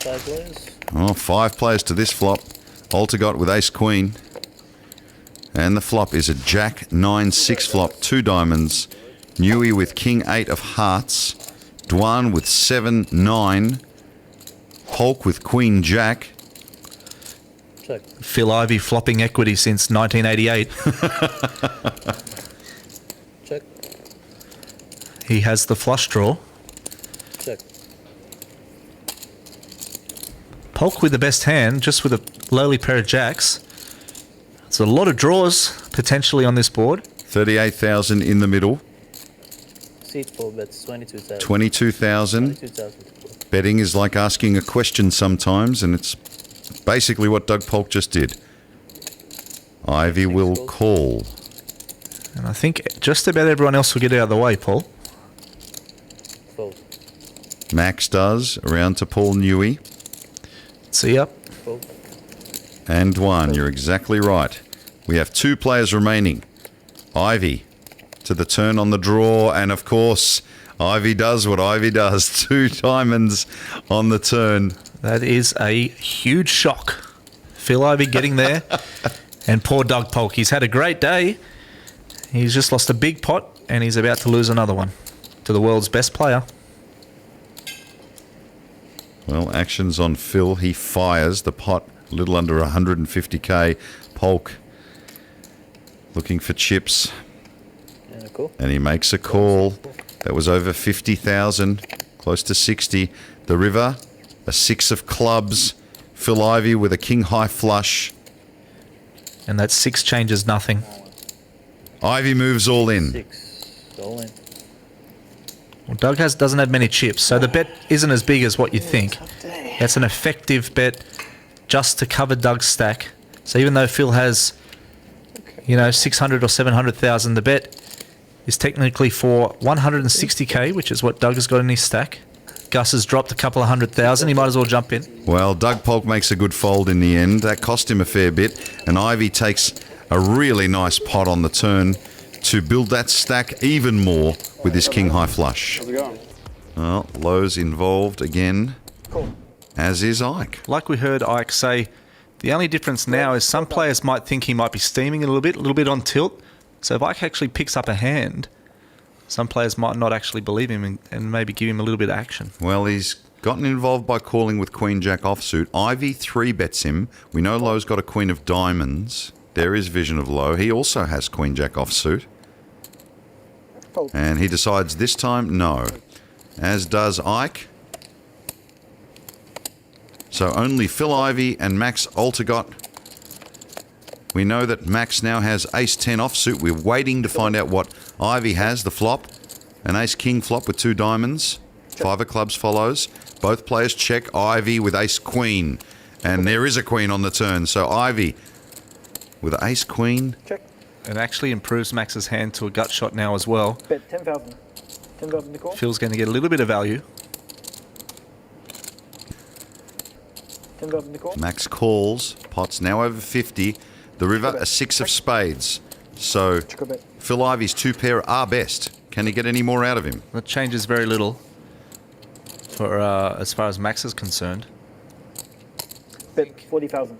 Oh, 5 players to this flop. Altagot with ace-queen. And the flop is a jack-9-6 flop. 2 diamonds. Newey with king-8 of hearts. Dwan with 7-9. Polk with queen-jack. Check. Phil Ivey flopping equity since 1988. Check. He has the flush draw. Check. Polk with the best hand, just with a lowly pair of jacks. It's a lot of draws potentially on this board. 38,000 in the middle. Seat 4 bets, 22,000. 22,000. 22,000. Betting is like asking a question sometimes, and it's basically what Doug Polk just did. Ivey will call. And I think just about everyone else will get out of the way, Paul. Fold. Max does, around to Paul Newey. See ya. Fold. And Dwan, you're exactly right. We have 2 players remaining. Ivey to the turn on the draw, and of course, Ivey does what Ivey does. 2 diamonds on the turn. That is a huge shock. Phil Ivey getting there. And poor Doug Polk. He's had a great day. He's just lost a big pot, and he's about to lose another one to the world's best player. Well, action's on Phil. He fires the pot, a little under 150k. Polk looking for chips. Yeah, cool. And he makes a call. That was over 50,000, close to 60. The river, a 6 of clubs. Phil Ivey with a king-high flush. And that 6 changes nothing. Ivey moves all in. 6. All in. Well, Doug doesn't have many chips, so the bet isn't as big as what you think. That's an effective bet just to cover Doug's stack. So even though Phil has, 600 or 700,000, the bet is technically for 160k, which is what Doug has got in his stack. Gus has dropped a couple of 100,000. He might as well jump in. Well, Doug Polk makes a good fold in the end. That cost him a fair bit. And Ivey takes a really nice pot on the turn to build that stack even more with his king-high flush. How's it going? Well, Lowe's involved again, Cool. as is Ike. Like we heard Ike say, the only difference now is some players might think he might be steaming a little bit on tilt. So if Ike actually picks up a hand, some players might not actually believe him and maybe give him a little bit of action. Well, he's gotten involved by calling with Queen-Jack offsuit. Ivey 3-bets him. We know Lowe's got a Queen of Diamonds. There is vision of Lowe. He also has Queen-Jack offsuit. And he decides this time, no. As does Ike. So only Phil Ivey and Max Altagot. We know that Max now has ace-10 offsuit. We're waiting to find out what Ivey has, the flop. An ace-king flop with 2 diamonds. 5 of clubs follows. Both players check. Ivey with ace-queen. And there is a queen on the turn. So Ivey with ace-queen. Check. It actually improves Max's hand to a gut shot now as well. Bet 10,000. 10,000 to call. Phil's going to get a little bit of value. 10,000 to call. Max calls. Pot's now over 50. The river, a 6 of spades. So Check a bet. Phil Ivey's 2 pair are best. Can he get any more out of him? That changes very little for as far as Max is concerned. Bet 40,000.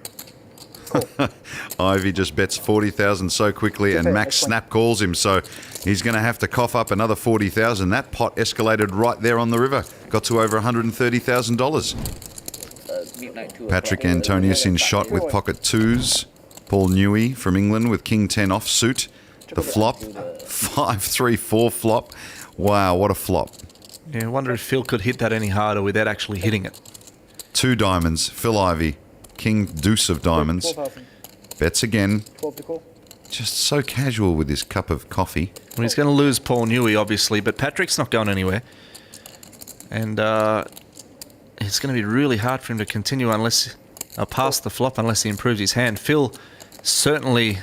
Ivey just bets 40,000 so quickly, and Max snap calls him, so he's going to have to cough up another 40,000. That pot escalated right there on the river. Got to over $130,000. Patrik Antonius in shot with pocket 2s. Paul Newey from England with king 10 offsuit. The flop, 5-3-4 flop. Wow, what a flop. Yeah, I wonder if Phil could hit that any harder without actually hitting it. 2 diamonds, Phil Ivey. King deuce of diamonds. 12,000. Bets again. 12 to call. Just so casual with his cup of coffee. Well, he's going to lose Paul Newey, obviously, but Patrick's not going anywhere. And it's going to be really hard for him to continue unless past the flop unless he improves his hand. Phil's certainly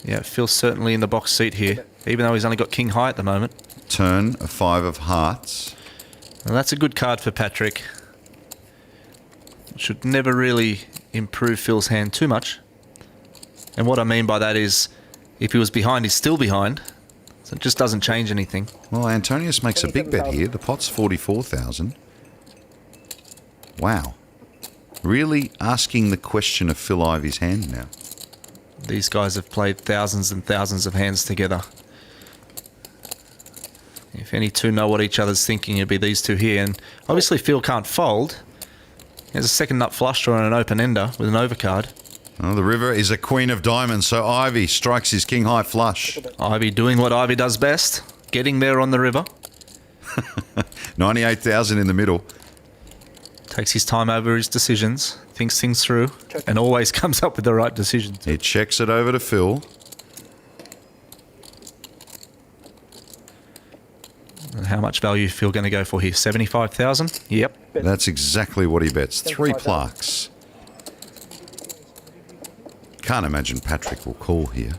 in the box seat here, even though he's only got king high at the moment. Turn, a 5 of hearts. And that's a good card for Patrik. Should never really improve Phil's hand too much. And what I mean by that is, if he was behind, he's still behind. So it just doesn't change anything. Well, Antonius makes a big bet here. The pot's 44,000. Wow. Really asking the question of Phil Ivey's hand now. These guys have played thousands and thousands of hands together. If any two know what each other's thinking, it'd be these two here. And obviously Phil can't fold. He has a second nut flush draw and an open ender with an overcard. Oh, the river is a queen of diamonds, so Ivey strikes his king high flush. Ivey doing what Ivey does best, getting there on the river. 98,000 in the middle. Takes his time over his decisions, thinks things through, and always comes up with the right decision. He checks it over to Phil. And how much value is Phil going to go for here? 75,000? Yep. That's exactly what he bets. 3 plaques. Can't imagine Patrik will call here.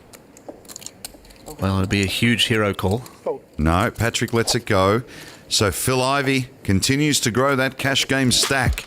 Well, it'll be a huge hero call. Fold. No, Patrik lets it go. So Phil Ivey continues to grow that cash game stack.